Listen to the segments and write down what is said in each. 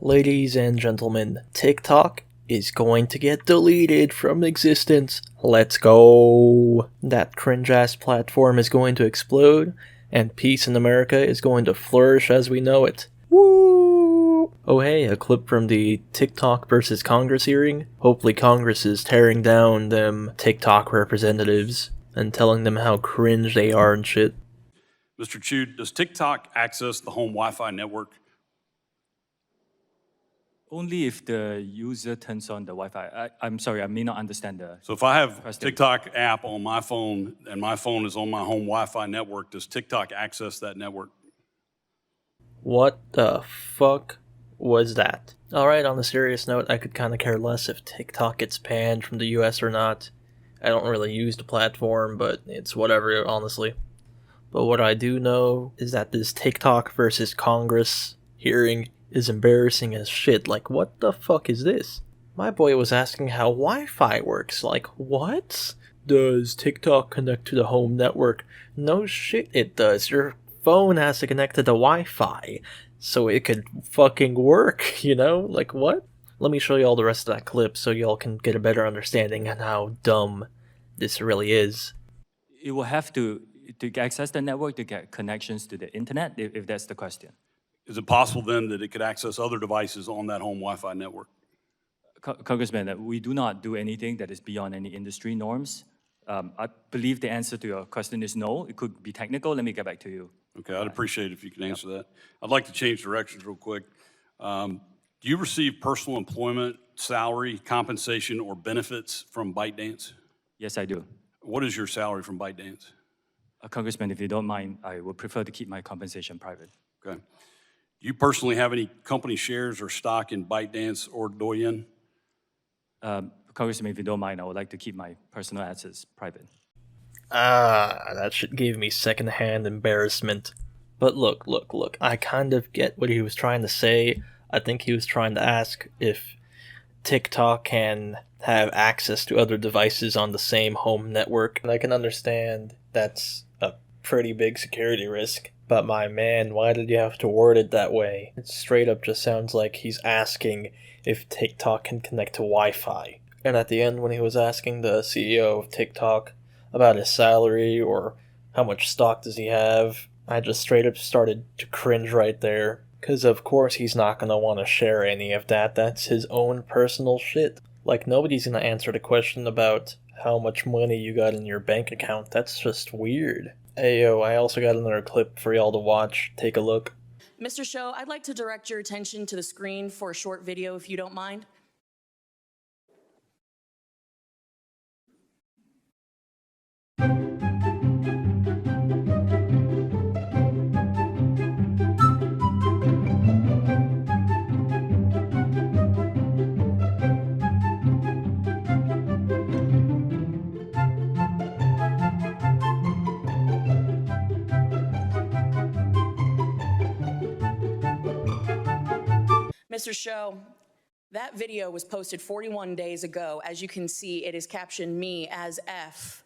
Ladies and gentlemen, TikTok is going to get deleted from existence. Let's go. That cringe-ass platform is going to explode, and peace in America is going to flourish as we know it. Woo! Oh hey, a clip from the TikTok versus Congress hearing. Hopefully Congress is tearing down them TikTok representatives and telling them how cringe they are and shit. Mr. Chu, does TikTok access the home Wi-Fi network? Only if the user turns on the Wi-Fi. I'm sorry, I may not understand the So if I have question. TikTok app on my phone and my phone is on my home Wi-Fi network, does TikTok access that network? What the fuck was that? Alright, on a serious note, I could kinda care less if TikTok gets banned from the US or not. I don't really use the platform, but it's whatever, honestly. But what I do know is that this TikTok versus Congress hearing is embarrassing as shit. Like, what the fuck is this? My boy was asking how Wi-Fi works. Like, what? Does TikTok connect to the home network? No shit it does. Your phone has to connect to the Wi-Fi so it could fucking work, you know? Like, what? Let me show you all the rest of that clip so y'all can get a better understanding on how dumb this really is. It will have to access the network to get connections to the internet, if that's the question. Is it possible then that it could access other devices on that home Wi-Fi network? Congressman, we do not do anything that is beyond any industry norms. I believe the answer to your question is no. It could be technical. Let me get back to you. Okay, I'd appreciate it if you could answer that. I'd like to change directions real quick. Do you receive personal employment, salary, compensation, or benefits from ByteDance? Yes, I do. What is your salary from ByteDance? Congressman, if you don't mind, I would prefer to keep my compensation private. Okay. Do you personally have any company shares or stock in ByteDance or Douyin? Congressman, if you don't mind, I would like to keep my personal assets private. That shit gave me secondhand embarrassment. But look, I kind of get what he was trying to say. I think he was trying to ask if TikTok can have access to other devices on the same home network. And I can understand that's a pretty big security risk. But my man, why did you have to word it that way? It straight up just sounds like he's asking if TikTok can connect to Wi-Fi. And at the end, when he was asking the CEO of TikTok about his salary or how much stock does he have, I just straight up started to cringe right there. Because of course he's not going to want to share any of that. That's his own personal shit. Like, nobody's going to answer the question about how much money you got in your bank account. That's just weird. Ayo, I also got another clip for y'all to watch. Take a look. Mr. Show, I'd like to direct your attention to the screen for a short video, if you don't mind. Mr. Show, that video was posted 41 days ago. As you can see, it is captioned me as F.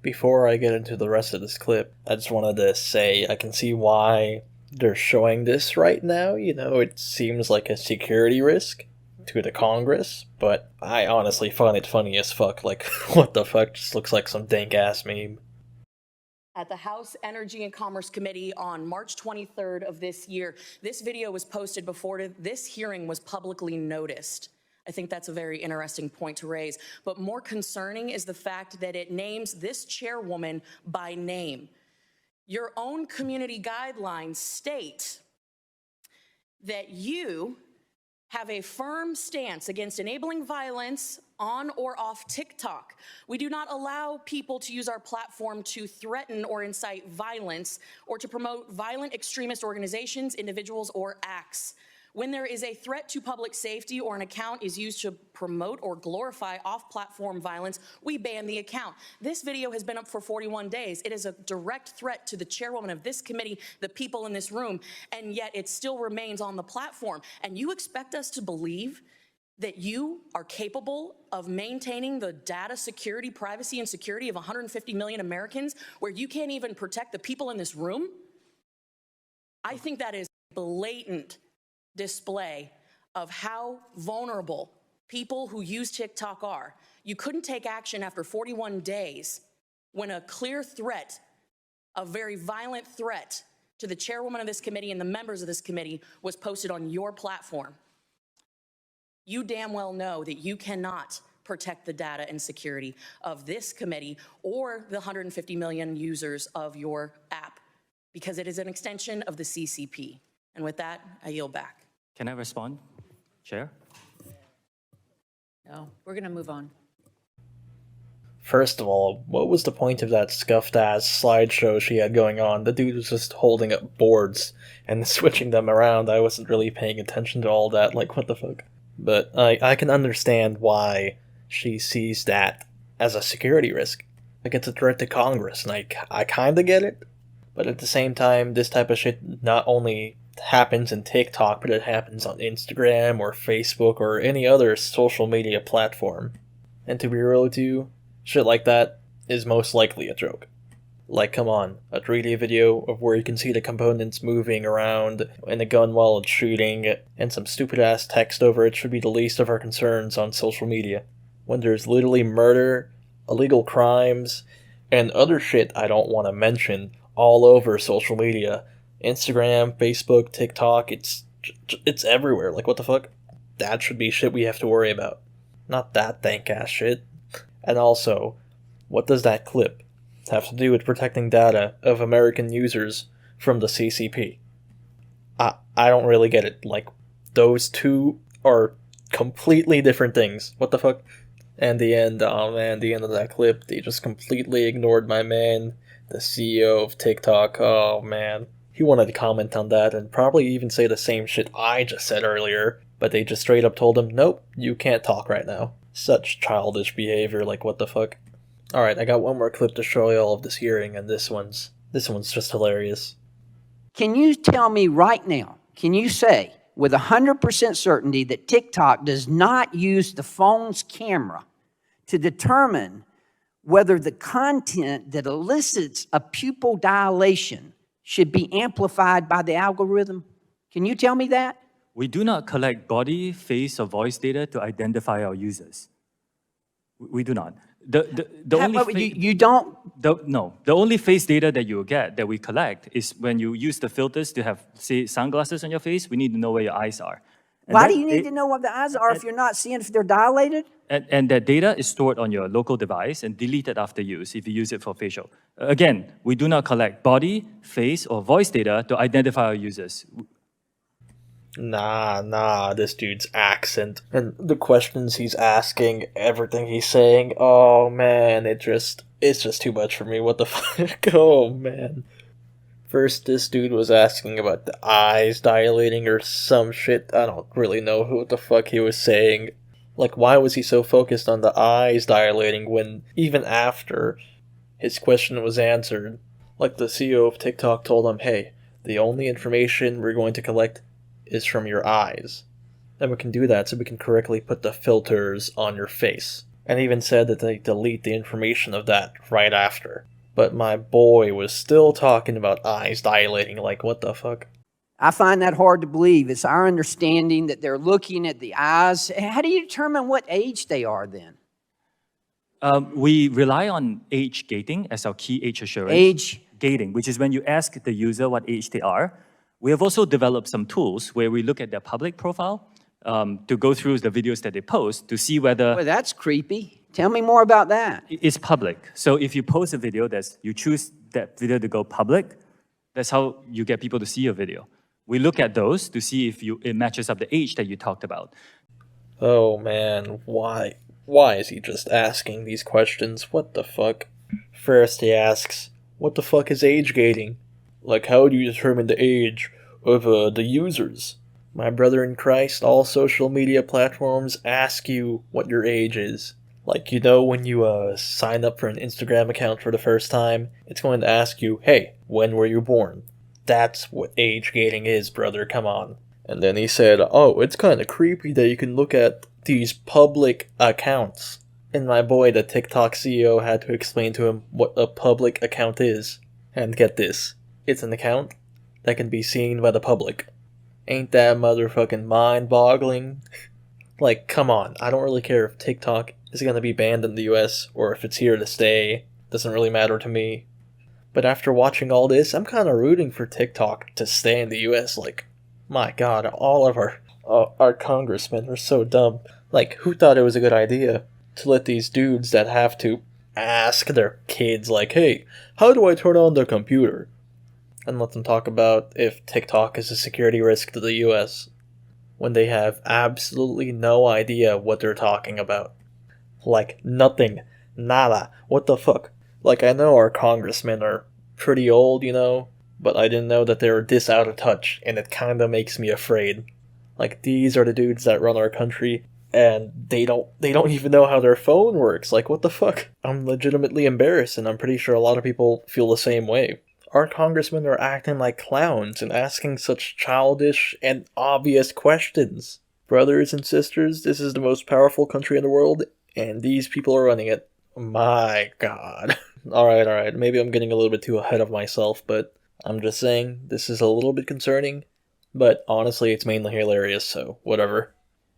Before I get into the rest of this clip, I just wanted to say I can see why they're showing this right now. You know, it seems like a security risk to the Congress, but I honestly find it funny as fuck. Like, what the fuck? Just looks like some dank-ass meme. At the House Energy and Commerce Committee on March 23rd of this year. This video was posted before this hearing was publicly noticed. I think that's a very interesting point to raise. But more concerning is the fact that it names this chairwoman by name. Your own community guidelines state that you have a firm stance against enabling violence on or off TikTok. We do not allow people to use our platform to threaten or incite violence or to promote violent extremist organizations, individuals, or acts. When there is a threat to public safety or an account is used to promote or glorify off-platform violence, we ban the account. This video has been up for 41 days. It is a direct threat to the chairwoman of this committee, the people in this room, and yet it still remains on the platform. And you expect us to believe that you are capable of maintaining the data security, privacy, and security of 150 million Americans where you can't even protect the people in this room? I think that is blatant display of how vulnerable people who use TikTok are. You couldn't take action after 41 days when a clear threat, a very violent threat to the chairwoman of this committee and the members of this committee was posted on your platform. You damn well know that you cannot protect the data and security of this committee or the 150 million users of your app because it is an extension of the CCP. And with that, I yield back. Can I respond, Chair? No, we're going to move on. First of all, what was the point of that scuffed-ass slideshow she had going on? The dude was just holding up boards and switching them around. I wasn't really paying attention to all that, like, what the fuck? But I can understand why she sees that as a security risk. Like, it's a threat to Congress, and I kinda get it. But at the same time, this type of shit not only happens in TikTok, but it happens on Instagram or Facebook or any other social media platform. And to be real with you, shit like that is most likely a joke. Like, come on, a 3D video of where you can see the components moving around in a gun while it's shooting, and some stupid-ass text over it should be the least of our concerns on social media. When there's literally murder, illegal crimes, and other shit I don't want to mention all over social media. Instagram, Facebook, TikTok, it's everywhere. Like, what the fuck? That should be shit we have to worry about. Not that dank-ass shit. And also, what does that clip have to do with protecting data of American users from the CCP? I don't really get it. Like, those two are completely different things. What the fuck? And the end, oh man, the end of that clip, they just completely ignored my man, the CEO of TikTok. Oh man. He wanted to comment on that and probably even say the same shit I just said earlier, but they just straight up told him, nope, you can't talk right now. Such childish behavior, like what the fuck. Alright, I got one more clip to show you all of this hearing, and this one's just hilarious. Can you tell me right now, can you say with 100% certainty that TikTok does not use the phone's camera to determine whether the content that elicits a pupil dilation should be amplified by the algorithm? Can you tell me that? We do not collect body, face, or voice data to identify our users. We do not. You don't? No. The only face data that you will get, that we collect, is when you use the filters to have, say, sunglasses on your face. We need to know where your eyes are. And why do you need to know what the eyes are if you're not seeing if they're dilated? And that data is stored on your local device and deleted after use if you use it for facial. Again, we do not collect body, face, or voice data to identify our users. Nah, this dude's accent and the questions he's asking, everything he's saying, oh man, it's just too much for me. What the fuck? Oh man. First, this dude was asking about the eyes dilating or some shit. I don't really know what the fuck he was saying. Like, why was he so focused on the eyes dilating when, even after his question was answered, like the CEO of TikTok told him, hey, the only information we're going to collect is from your eyes. And we can do that so we can correctly put the filters on your face. And even said that they delete the information of that right after. But my boy was still talking about eyes dilating, like what the fuck? I find that hard to believe. It's our understanding that they're looking at the eyes. How do you determine what age they are then? We rely on age gating as our key age assurance. Age gating, which is when you ask the user what age they are. We have also developed some tools where we look at their public profile to go through the videos that they post to see whether... Well, that's creepy. Tell me more about that. It's public. So if you post a video, you choose that video to go public, that's how you get people to see your video. We look at those to see if it matches up the age that you talked about. Oh man, why? Why is he just asking these questions? What the fuck? First he asks, what the fuck is age gating? Like, how do you determine the age of the users? My brother in Christ, all social media platforms ask you what your age is. Like, you know, when you sign up for an Instagram account for the first time, it's going to ask you, hey, when were you born? That's what age gating is, brother, come on. And then he said, oh, it's kind of creepy that you can look at these public accounts. And my boy, the TikTok CEO, had to explain to him what a public account is. And get this, it's an account that can be seen by the public. Ain't that motherfucking mind-boggling? Like, come on. I don't really care if TikTok is gonna be banned in the US or if it's here to stay. Doesn't really matter to me. But after watching all this, I'm kind of rooting for TikTok to stay in the US. Like, my god, all of our congressmen are so dumb. Like, who thought it was a good idea to let these dudes that have to ask their kids, like, hey, how do I turn on the computer? And let them talk about if TikTok is a security risk to the US when they have absolutely no idea what they're talking about. Like, nothing. Nada. What the fuck? Like, I know our congressmen are pretty old, you know, but I didn't know that they were this out of touch, and it kinda makes me afraid. Like, these are the dudes that run our country, and they don't even know how their phone works. Like, what the fuck? I'm legitimately embarrassed, and I'm pretty sure a lot of people feel the same way. Our congressmen are acting like clowns and asking such childish and obvious questions. Brothers and sisters, this is the most powerful country in the world, and these people are running it. My god. Alright, maybe I'm getting a little bit too ahead of myself, but I'm just saying, this is a little bit concerning, but honestly, it's mainly hilarious, so whatever.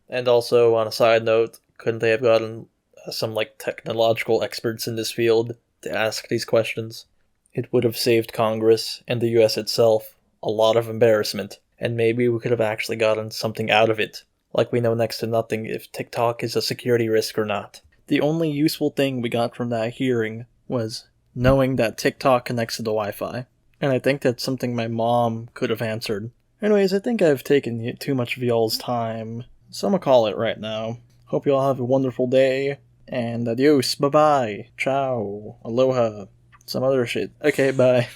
And also, on a side note, couldn't they have gotten some, like, technological experts in this field to ask these questions? It would have saved Congress and the US itself a lot of embarrassment, and maybe we could have actually gotten something out of it. Like we know next to nothing if TikTok is a security risk or not. The only useful thing we got from that hearing was knowing that TikTok connects to the Wi-Fi. And I think that's something my mom could have answered. Anyways, I think I've taken too much of y'all's time, so I'm gonna call it right now. Hope y'all have a wonderful day, and adios, bye-bye, ciao, aloha, some other shit. Okay, bye.